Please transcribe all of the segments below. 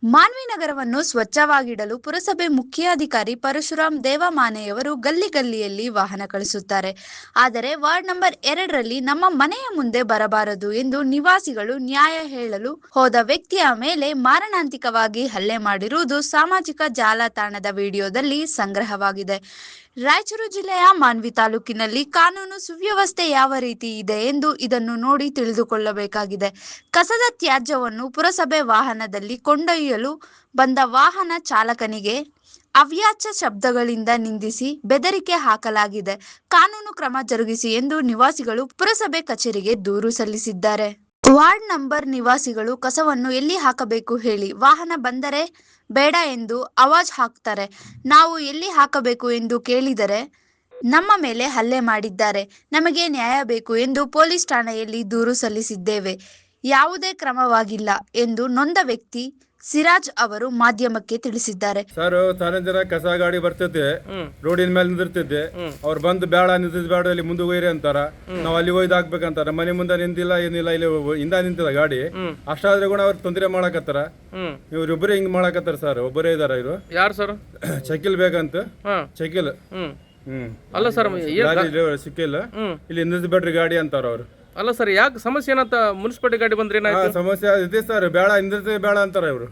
ಮಾನ್ವಿ ನಗರವನ್ನು ಸ್ವಚ್ಛವಾಗಿಡಲು ಪುರಸಭೆ ಮುಖ್ಯಾಧಿಕಾರಿ ಪರಶುರಾಮ್ ದೇವಮಾನೆಯವರು ಗಲ್ಲಿ ಗಲ್ಲಿಯಲ್ಲಿ ವಾಹನ ಕಳಿಸುತ್ತಾರೆ. ಆದರೆ ವಾರ್ಡ್ ನಂಬರ್ 2ರಲ್ಲಿ ನಮ್ಮ ಮನೆಯ ಮುಂದೆ ಬರಬಾರದು ಎಂದು ನಿವಾಸಿಗಳು ನ್ಯಾಯ ಹೇಳಲು ಹೋದ ವ್ಯಕ್ತಿಯ ಮೇಲೆ ಮಾರಣಾಂತಿಕವಾಗಿ ಹಲ್ಲೆ ಮಾಡಿರುವುದು ಸಾಮಾಜಿಕ ಜಾಲತಾಣದ ವಿಡಿಯೋದಲ್ಲಿ ಸಂಗ್ರಹವಾಗಿದೆ. ರಾಯಚೂರು ಜಿಲ್ಲೆಯ ಮಾನ್ವಿ ತಾಲೂಕಿನಲ್ಲಿ ಕಾನೂನು ಸುವ್ಯವಸ್ಥೆ ಯಾವ ರೀತಿ ಇದೆ ಎಂದು ಇದನ್ನು ನೋಡಿ ತಿಳಿದುಕೊಳ್ಳಬೇಕಾಗಿದೆ. ಕಸದ ತ್ಯಾಜ್ಯವನ್ನು ಪುರಸಭೆ ವಾಹನದಲ್ಲಿ ಕೊಂಡೊಯ್ಯಲು ಬಂದ ವಾಹನ ಚಾಲಕನಿಗೆ ಅವ್ಯಾಚ್ಯ ಶಬ್ದಗಳಿಂದ ನಿಂದಿಸಿ ಬೆದರಿಕೆ ಹಾಕಲಾಗಿದೆ. ಕಾನೂನು ಕ್ರಮ ಜರುಗಿಸಿ ಎಂದು ನಿವಾಸಿಗಳು ಪುರಸಭೆ ಕಚೇರಿಗೆ ದೂರು ಸಲ್ಲಿಸಿದ್ದಾರೆ. ವಾರ್ಡ್ ನಂಬರ್ ನಿವಾಸಿಗಳು ಕಸವನ್ನು ಎಲ್ಲಿ ಹಾಕಬೇಕು ಹೇಳಿ, ವಾಹನ ಬಂದರೆ ಬೇಡ ಎಂದು ಆವಾಜ್ ಹಾಕ್ತಾರೆ. ನಾವು ಎಲ್ಲಿ ಹಾಕಬೇಕು ಎಂದು ಕೇಳಿದರೆ ನಮ್ಮ ಮೇಲೆ ಹಲ್ಲೆ ಮಾಡಿದ್ದಾರೆ, ನಮಗೆ ನ್ಯಾಯ ಬೇಕು ಎಂದು ಪೊಲೀಸ್ ಠಾಣೆಯಲ್ಲಿ ದೂರು ಸಲ್ಲಿಸಿದ್ದೇವೆ, ಯಾವುದೇ ಕ್ರಮವಾಗಿಲ್ಲ ಎಂದು ನೊಂದ ವ್ಯಕ್ತಿ ಸಿರಾಜ್ ಅವರು ಮಾಧ್ಯಮಕ್ಕೆ ತಿಳಿಸಿದ್ದಾರೆ. ಸರ್ ಸಾಯಂಕಾಲ ಕಸ ಗಾಡಿ ಬರ್ತಿದ್ದೆ, ರೋಡಿನ ಮೇಲೆ ನಿಂದಿರ್ತಿದ್ದೆ. ಅವ್ರು ಬಂದು ಬೇಡ ನಿಂತಿದ್ ಬೇಡ ಇಲ್ಲಿ ಮುಂದೆ ಹೋಯ್ರಿ ಅಂತಾರ. ನಾವು ಅಲ್ಲಿ ಒಯ್ದು ಹಾಕ್ಬೇಕಂತಾರ. ಮನೆ ಮುಂದೆ ನಿಂತಿಲ್ಲ ಏನಿಲ್ಲ, ಇಲ್ಲಿ ಹಿಂದ ನಿಂತಿಲ್ಲ ಗಾಡಿ. ಅಷ್ಟಾದ್ರೆ ಕೂಡ ಅವ್ರು ತೊಂದರೆ ಮಾಡಕತ್ತಾರ. ಇವ್ರಿಬ್ಬರೇ ಹಿಂಗ್ ಮಾಡಕತ್ತಾರ ಸರ್. ಒಬ್ಬರೇ ಇದಾರ ಇವರು. ಯಾರು ಸರ್? ಶಕೀಲ್ ಬೇಕಂತ. ಶಕೀಲ್ ಅಲ್ಲ ಸರ್, ಸಿಕ್ಕಿಲ್ಲ. ಇಲ್ಲಿ ನಿಂದಿಸ್ಬೇಡ್ರಿ ಗಾಡಿ ಅಂತಾರ ಅವ್ರು. ಅಲ್ಲ ಸರ್, ಯಾಕೆ ಸಮಸ್ಯೆ ಏನಂತ ಮುನ್ಸಿಪಾಲಿಟಿ ಗಾಡಿ ಬಂದ್ರೆ ಸಮಸ್ಯೆ ಇದೆ ಸರ್. ಬೇಡ ನಿಂದಿರ್ತೇವೆ ಬೇಡ ಅಂತಾರ ಇವರು.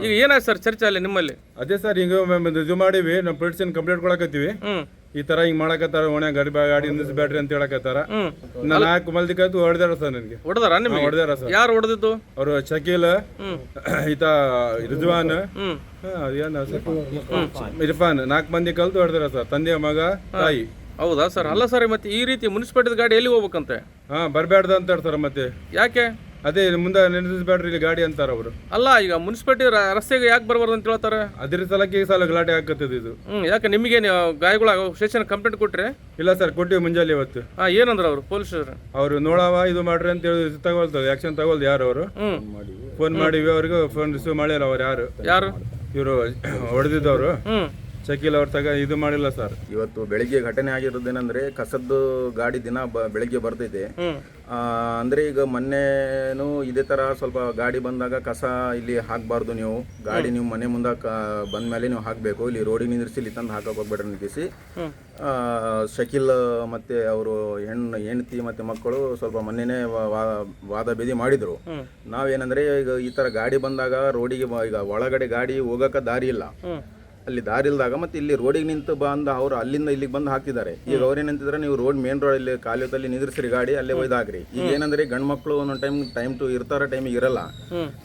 ಈಗ ಏನಾಯ್ತು ಸರ್ ಚರ್ಚೆ ಅಲ್ಲಿ ನಿಮ್ಮಲ್ಲಿ? ಅದೇ ಸರ್, ಹಿಂಗ ಇದು ಮಾಡಿವಿ, ನಾವು ಪೊಲೀಸ್ ಕಂಪ್ಲೇಂಟ್ ಕೊಡಕತ್ತೀವಿ. ಈ ತರ ಹಿಂಗ್ ಮಾಡಕತ್ತಾರ, ಒಣ ಗಾಡಿ ನಿಲ್ಲಿಸಬೇಡ್ರಿ ಅಂತ ಹೇಳಕತ್ತಾರ. ನಾಲ್ಕು ಮಂದಿ ಕಲ್ತು ಹೊಡೆದಾರ ಸರ್. ನನಗೆ ಹೊಡೆದಾರ? ನಿಮ್ಗೆ ಹೊಡೆದಾರ ಸರ್. ಯಾರು ಹೊಡೆದಿದ್ದು? ಅವರು ಶಕೀಲ್, ಈತ ರಿಜ್ವಾನ್, ಇರ್ಫಾನ್, 4 ಮಂದಿ ಕಲ್ತು ಹೊಡೆದಾರ ಸರ್. ತಂದೆಯ ಮಗ, ತಾಯಿ. ಹೌದಾ ಸರ್? ಅಲ್ಲ ಸರ್, ಮತ್ತೆ ಈ ರೀತಿ ಮುನ್ಸಿಪಾಲಿಟಿ ಗಾಡಿ ಎಲ್ಲಿ ಹೋಗ್ಬೇಕಂತೆ? ಬರ್ಬೇಡ್ದು ಅಂತಾರ ಸರ್. ಮತ್ತೆ ಯಾಕೆ? ಅದೇ ಮುಂದೆ ನಿಲ್ಲಿಸಬೇಡ್ರಿ ಇಲ್ಲಿ ಗಾಡಿ ಅಂತಾರ ಅವರು. ಅಲ್ಲ, ಈಗ ಮುನ್ಸಿಪಾಲಿಟಿ ರಸ್ತೆಗೆ ಯಾಕೆ ಬರಬಾರ್ದು ಅಂತ ಹೇಳ್ತಾರೆ? ಅದ್ರ ಸಲಕ್ಕೆ ಈ ಸಲ ಗಲಾಟೆ ಹಾಕತ್ತದ ಇದು. ಯಾಕೆ ನಿಮಗೆ ಗಾಯಗಳ ಸ್ಟೇಷನ್ ಕಂಪ್ಲೇಂಟ್ ಕೊಟ್ರೆ? ಇಲ್ಲ ಸರ್, ಕೊಟ್ಟಿವಿ ಮುಂಜಾನೆ ಇವತ್ತು. ಏನಂದ್ರ ಅವರು ಪೊಲೀಸ್ ಅವರು ನೋಡವ ಇದು ಮಾಡ್ರಿ ಅಂತ ಹೇಳಿ ತಗೊಳ್ತಾರೆ. ಆಕ್ಷನ್ ತಗೊಳ್ದು ಯಾರು ಅವರು. ಫೋನ್ ಮಾಡಿವಿ ಅವ್ರಿಗೆ, ಫೋನ್ ರಿಸೀವ್ ಮಾಡಿಲ್ಲ ಅವ್ರು. ಯಾರು ಇವರು ಹೊಡೆದಿದ್ದವರು? ಶಕೀಲ್ ಅವ್ರ ಇದು ಮಾಡಿಲ್ಲ ಸರ್. ಇವತ್ತು ಬೆಳಿಗ್ಗೆ ಘಟನೆ ಆಗಿರೋದೇನಂದ್ರೆ, ಕಸದ್ದು ಗಾಡಿ ದಿನ ಬೆಳಿಗ್ಗೆ ಬರ್ತೈತೆ. ಅಂದ್ರೆ ಈಗ ಮೊನ್ನೆನು ಇದೇ ತರ ಸ್ವಲ್ಪ ಗಾಡಿ ಬಂದಾಗ ಕಸ ಇಲ್ಲಿ ಹಾಕಬಾರ್ದು, ನೀವು ಗಾಡಿ ನೀವು ಮನೆ ಮುಂದೆ ಬಂದ ಮೇಲೆ ನೀವು ಹಾಕಬೇಕು, ಇಲ್ಲಿ ರೋಡಿಗೆ ನಿಂದಿರಿಸಿ ಇಲ್ಲಿ ತಂದು ಹಾಕಕ್ಕೆ ಹೋಗ್ಬೇಡ್ರಿ ನಿಂತಿಸಿ ಶಕೀಲ್ ಮತ್ತೆ ಅವರು ಹೆಂಡತಿ ಮತ್ತೆ ಮಕ್ಕಳು ಸ್ವಲ್ಪ ಮೊನ್ನೆನೇ ವಾದ ಬೇದಿ ಮಾಡಿದ್ರು. ನಾವೇನಂದ್ರೆ ಈಗ ಈ ತರ ಗಾಡಿ ಬಂದಾಗ ರೋಡಿಗೆ ಈಗ ಒಳಗಡೆ ಗಾಡಿ ಹೋಗಕ್ಕೆ ದಾರಿ ಇಲ್ಲ, ಅಲ್ಲಿ ದಾರಿ ಇಲ್ದಾಗ ಮತ್ತೆ ಇಲ್ಲಿ ರೋಡಿಗೆ ನಿಂತು ಬಂದ ಅವ್ರು ಅಲ್ಲಿಂದ ಇಲ್ಲಿಗೆ ಬಂದು ಹಾಕ್ತಿದ್ದಾರೆ. ಈಗ ಅವ್ರೇನಂತಿದ್ರೆ, ನೀವು ರೋಡ್ ಮೇನ್ ರೋಡ್ ಇಲ್ಲಿ ಕಾಲುವೆದಲ್ಲಿ ನಿಂದ್ರಿಸ್ರಿ ಗಾಡಿ, ಅಲ್ಲೇ ಒಯ್ದಾಗ್ರಿ. ಈಗ ಏನಂದ್ರೆ ಗಂಡ್ ಮಕ್ಳು ಒಂದೊಂದು ಟೈಮ್ ಟು ಇರ್ತಾರ, ಟೈಮಿಗೆ ಇರಲ್ಲ.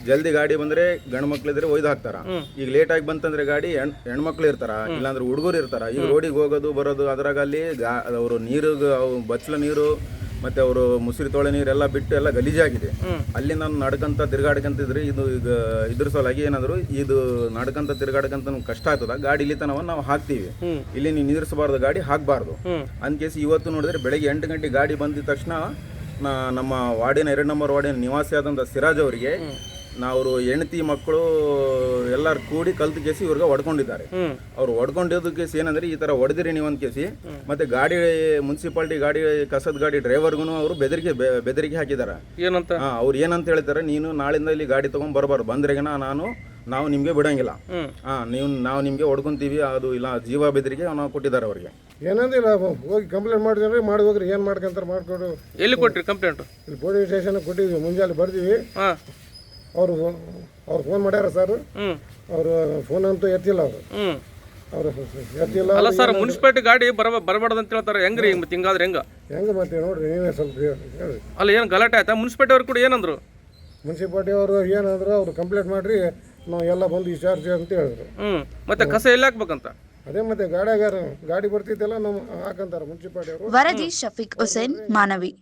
ಜಲ್ದಿ ಗಾಡಿ ಬಂದ್ರೆ ಗಂಡ್ ಮಕ್ಳು ಇದ್ರೆ ಒಯ್ದು ಹಾಕ್ತಾರ. ಈಗ ಲೇಟ್ ಆಗಿ ಬಂತಂದ್ರೆ ಗಾಡಿ ಹೆಣ್ಮಕ್ಳು ಇರ್ತಾರ, ಇಲ್ಲಾಂದ್ರೆ ಹುಡುಗರು ಇರ್ತಾರ. ಈಗ ರೋಡಿಗೆ ಹೋಗೋದು ಬರೋದು, ಅದ್ರಾಗ ಅಲ್ಲಿ ಅವರು ನೀರು ಬಚ್ಚಲ ನೀರು ಮತ್ತೆ ಅವರು ಮುಸುರಿ ತೊಳೆ ನೀರೆಲ್ಲ ಬಿಟ್ಟು ಎಲ್ಲ ಗಲೀಜಾಗಿದೆ. ಅಲ್ಲಿ ನಾನು ನಡ್ಕಂತ ತಿರ್ಗಾಡ್ಕಂತಿದ್ರಿ. ಇದು ಈಗ ಇದ್ರ ಸಲುವಾಗಿ ಏನಾದ್ರು ಇದು ನಡ್ಕಂತ ತಿರ್ಗಾಡ್ಕಂತ ಕಷ್ಟ ಆಗ್ತದ. ಗಾಡಿ ಇಲ್ಲಿ ತನವ ನಾವು ಹಾಕ್ತಿವಿ, ಇಲ್ಲಿ ನೀವು ನಿಂದಿರಿಸಬಾರ್ದು, ಗಾಡಿ ಹಾಕ್ಬಾರ್ದು ಅನ್ಕೇಸಿ ಇವತ್ತು ನೋಡಿದ್ರೆ ಬೆಳಗ್ಗೆ 8 ಗಂಟೆ ಗಾಡಿ ಬಂದಿದ ತಕ್ಷಣ ನಮ್ಮ ವಾರ್ಡಿನ 2 ನಂಬರ್ ವಾರ್ಡಿನ ನಿವಾಸಿ ಆದಂತ ಸಿರಾಜ್ ಅವರಿಗೆ ಅವರು ಹೆಂಡತಿ ಮಕ್ಕಳು ಎಲ್ಲಾರು ಕೂಡಿ ಕಲ್ತು ಕೇಸಿ ಇವ್ರಿಗೆ ಹೊಡ್ಕೊಂಡಿದ್ದಾರೆ. ಅವ್ರು ಹೊಡ್ಕೊಂಡಿದ್ದು ಕೇಸ್ ಏನಂದ್ರೆ, ಈ ತರ ಹೊಡೆದಿರಿ ನೀವು ಅಂತ ಕೇಸಿ ಮತ್ತೆ ಗಾಡಿ ಮುನ್ಸಿಪಾಲಿಟಿ ಗಾಡಿ ಕಸದ ಗಾಡಿ ಡ್ರೈವರ್ಗೂ ಅವರು ಬೆದರಿಕೆ ಹಾಕಿದ್ದಾರೆ. ಏನಂತ? ಅವ್ರು ಏನಂತ ಹೇಳ್ತಾರೆ, ನೀನು ನಾಳಿಂದ ಇಲ್ಲಿ ಗಾಡಿ ತಗೊಂಡ್ ಬರಬಾರ್ದು, ಬಂದ್ರೆಗನ ನಾವು ನಿಮ್ಗೆ ಬಿಡಂಗಿಲ್ಲ, ನಾವು ನಿಮ್ಗೆ ಹೊಡ್ಕೊಂತೀವಿ, ಅದು ಇಲ್ಲ ಜೀವ ಬೆದರಿಕೆ ನಾವು ಕೊಟ್ಟಿದ್ದಾರೆ ಅವ್ರಿಗೆ. ಏನಂದಿಲ್ಲ, ಹೋಗಿ ಕಂಪ್ಲೇಂಟ್ ಮಾಡಿದ್ರೆ ಮಾಡಿ ಹೋಗ್ರಿ, ಏನ್ ಮಾಡ್ಕೊಂತಾರೆ ಮಾಡ್ಕೊಂಡು. ಎಲ್ಲಿ ಕೊಟ್ರಿ ಕಂಪ್ಲೇಂಟ್? ಇಲ್ಲಿ ಪೊಲೀಸ್ ಸ್ಟೇಷನ್ ಕೊಟ್ಟಿದ್ವಿ, ಮುಂಜಾನೆ ಬರ್ತೀವಿ. ಅವ್ರು ಫೋನ್ ಮಾಡ್ಯಾರ ಸರ್. ಅವ್ರು ಫೋನ್ ಅಂತೂ ಎತ್ತಿಲ್ಲ ಅವ್ರು ಎತ್ತಿಲ್ಲ. ಅಲ್ಲ ಸರ್, ಮುನ್ಸಿಪಾಲಿಟಿ ಗಾಡಿ ಬರಬಾರ್ದು ಅಂತ ಹೇಳ್ತಾರೆ. ಹೆಂಗ್ರಿ ಹಿಂಗಾದ್ರೆ ಹೆಂಗ ಮತ್ತೆ ನೋಡ್ರಿ, ನೀವೇ ಸ್ವಲ್ಪ ಹೇಳ್ರಿ. ಅಲ್ಲ, ಏನು ಗಲಾಟೆ ಆಯ್ತಾ? ಮುನ್ಸಿಪಾಲಿಟಿ ಅವ್ರು ಕೂಡ ಏನಂದ್ರು? ಮುನ್ಸಿಪಾಲಿಟಿ ಅವರು ಏನಂದ್ರು, ಅವ್ರು ಕಂಪ್ಲೇಂಟ್ ಮಾಡ್ರಿ, ನಾವು ಎಲ್ಲ ಬಂದು ವಿಚಾರಿಸಿ ಅಂತ ಹೇಳಿದ್ರು. ಮತ್ತೆ ಕಸ ಎಲ್ಲಿ ಹಾಕ್ಬೇಕಂತ? ಅದೇ ಮತ್ತೆ ಗಾಡಿ ಬರ್ತಿದ್ದೆಲ್ಲ ನಾವು ಹಾಕಂತಾರ ಮುನ್ಸಿಪಾಲಿಟಿ ಅವರು. ವರದಿ ಶಫೀಕ್ ಹುಸೇನ್, ಮಾನವಿ.